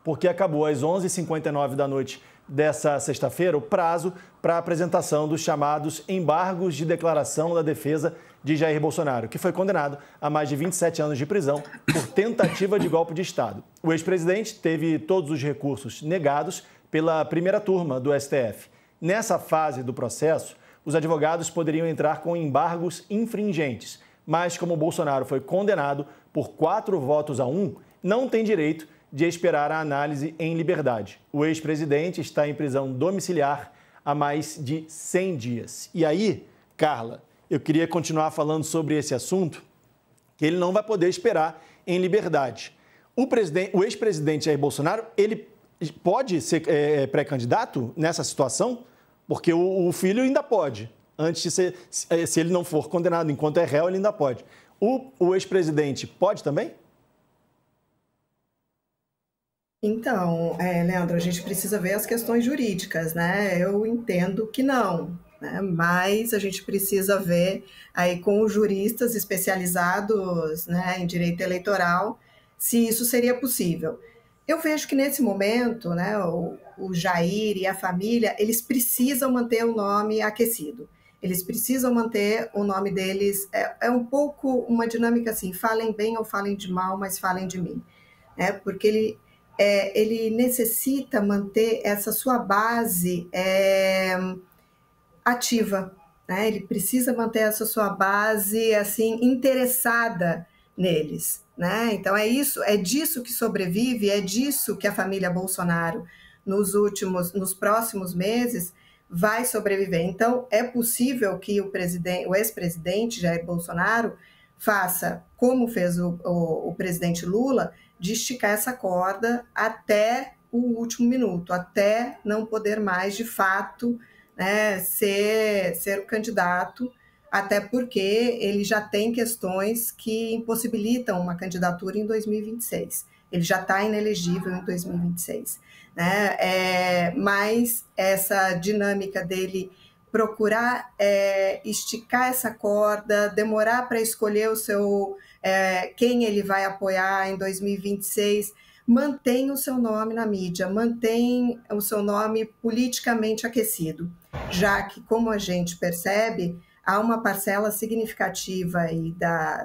porque acabou às 11h59 da noite dessa sexta-feira o prazo para a apresentação dos chamados embargos de declaração da defesa de Jair Bolsonaro, que foi condenado a mais de 27 anos de prisão por tentativa de golpe de Estado. O ex-presidente teve todos os recursos negados pela primeira turma do STF. Nessa fase do processo, os advogados poderiam entrar com embargos infringentes, mas como Bolsonaro foi condenado por 4 votos a 1, não tem direito de esperar a análise em liberdade. O ex-presidente está em prisão domiciliar há mais de 100 dias. E aí, Carla, eu queria continuar falando sobre esse assunto, que ele não vai poder esperar em liberdade. O ex-presidente Jair Bolsonaro, ele pode ser pré-candidato nessa situação? Porque o filho ainda pode. Antes de ser, se ele não for condenado enquanto é réu, ele ainda pode. O ex-presidente pode também? Então, Leandro, a gente precisa ver as questões jurídicas, né? Eu entendo que não, né? Mas a gente precisa ver aí com os juristas especializados, né, em direito eleitoral se isso seria possível. Eu vejo que nesse momento, né, o Jair e a família, eles precisam manter o nome aquecido. Eles precisam manter o nome deles, é um pouco uma dinâmica assim, falem bem ou falem de mal, mas falem de mim, né? Porque ele necessita manter essa sua base ativa, né? Ele precisa manter essa sua base assim interessada neles, né? Então é disso que sobrevive, é disso que a família Bolsonaro nos próximos meses vai sobreviver. Então é possível que o ex-presidente Jair Bolsonaro faça como fez o presidente Lula, de esticar essa corda até o último minuto, até não poder mais, de fato, né, ser o candidato, até porque ele já tem questões que impossibilitam uma candidatura em 2026. Ele já está inelegível em 2026. Né? Mas essa dinâmica dele procurar esticar essa corda, demorar para escolher quem ele vai apoiar em 2026, mantém o seu nome na mídia, mantém o seu nome politicamente aquecido, já que, como a gente percebe, há uma parcela significativa aí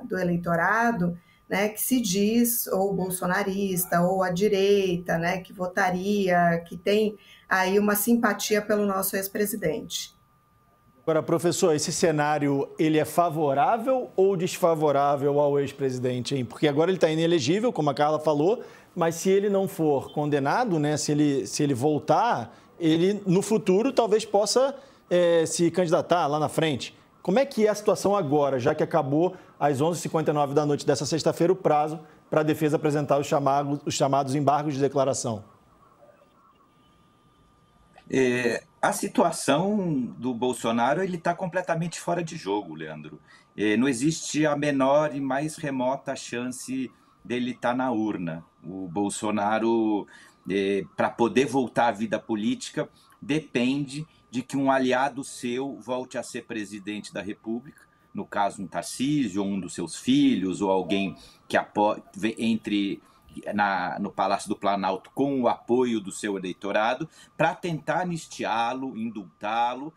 do eleitorado, né, que se diz ou bolsonarista ou à direita, né, que votaria, que tem aí uma simpatia pelo nosso ex-presidente. Agora, professor, esse cenário, ele é favorável ou desfavorável ao ex-presidente, hein? Porque agora ele está inelegível, como a Carla falou, mas se ele não for condenado, né, se ele voltar, ele no futuro talvez possa se candidatar lá na frente. Como é que é a situação agora, já que acabou às 11h59 da noite dessa sexta-feira o prazo para a defesa apresentar os chamados embargos de declaração? A situação do Bolsonaro está completamente fora de jogo, Leandro. Não existe a menor e mais remota chance dele estar na urna. O Bolsonaro, para poder voltar à vida política, depende de que um aliado seu volte a ser presidente da República, no caso um Tarcísio, ou um dos seus filhos, ou alguém que entre no Palácio do Planalto com o apoio do seu eleitorado, para tentar anistiá-lo, indultá-lo,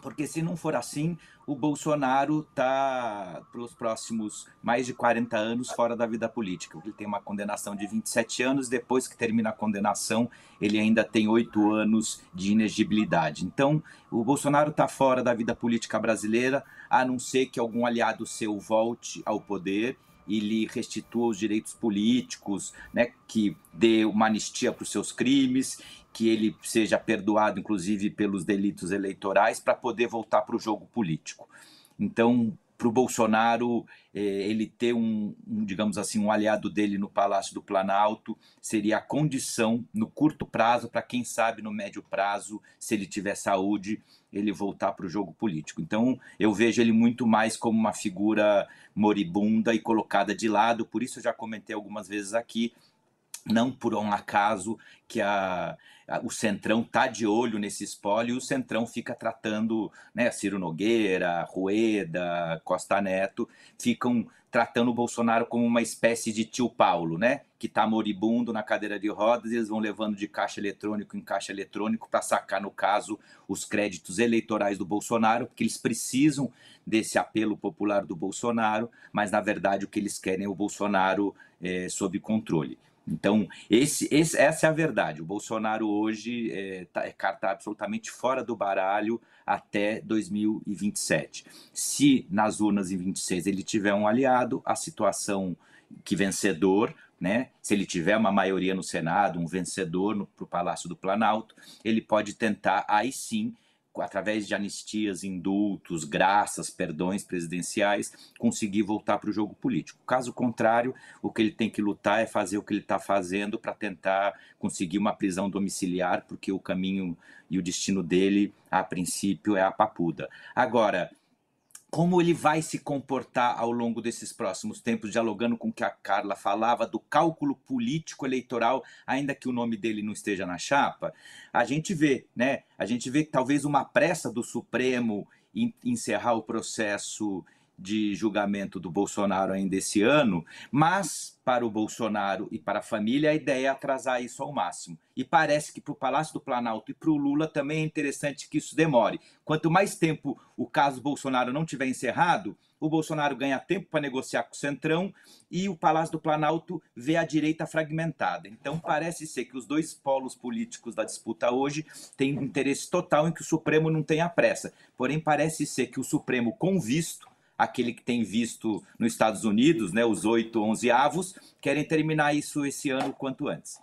porque se não for assim, o Bolsonaro está, pelos próximos mais de 40 anos, fora da vida política. Ele tem uma condenação de 27 anos, depois que termina a condenação, ele ainda tem 8 anos de inegibilidade. Então, o Bolsonaro está fora da vida política brasileira, a não ser que algum aliado seu volte ao poder e lhe restitua os direitos políticos, né, que dê uma anistia para os seus crimes, que ele seja perdoado, inclusive, pelos delitos eleitorais, para poder voltar para o jogo político. Então, para o Bolsonaro, ele ter digamos assim, um aliado dele no Palácio do Planalto seria a condição, no curto prazo, para quem sabe, no médio prazo, se ele tiver saúde, ele voltar para o jogo político. Então, eu vejo ele muito mais como uma figura moribunda e colocada de lado, por isso eu já comentei algumas vezes aqui, Não por um acaso que o Centrão está de olho nesse espólio e o Centrão fica tratando, né, Ciro Nogueira, Rueda, Costa Neto, ficam tratando o Bolsonaro como uma espécie de tio Paulo, né, que está moribundo na cadeira de rodas e eles vão levando de caixa eletrônico em caixa eletrônico para sacar, no caso, os créditos eleitorais do Bolsonaro, porque eles precisam desse apelo popular do Bolsonaro, mas, na verdade, o que eles querem é o Bolsonaro sob controle. Então, essa é a verdade. O Bolsonaro hoje está absolutamente fora do baralho até 2027. Se nas urnas em 26 ele tiver um aliado, a situação que vencedor, né? Se ele tiver uma maioria no Senado, um vencedor para o Palácio do Planalto, ele pode tentar, aí sim, através de anistias, indultos, graças, perdões presidenciais, conseguir voltar para o jogo político. Caso contrário, o que ele tem que lutar é fazer o que ele está fazendo para tentar conseguir uma prisão domiciliar, porque o caminho e o destino dele, a princípio, é a papuda. Agora, como ele vai se comportar ao longo desses próximos tempos, dialogando com o que a Carla falava do cálculo político eleitoral, ainda que o nome dele não esteja na chapa, a gente vê, né? A gente vê talvez uma pressa do Supremo em encerrar o processo de julgamento do Bolsonaro ainda esse ano, mas para o Bolsonaro e para a família a ideia é atrasar isso ao máximo. E parece que para o Palácio do Planalto e para o Lula também é interessante que isso demore. Quanto mais tempo o caso Bolsonaro não tiver encerrado, o Bolsonaro ganha tempo para negociar com o Centrão e o Palácio do Planalto vê a direita fragmentada. Então parece ser que os dois polos políticos da disputa hoje têm interesse total em que o Supremo não tenha pressa. Porém, parece ser que o Supremo, com visto, aquele que tem visto nos Estados Unidos, né, os 8 11avos, querem terminar isso esse ano o quanto antes.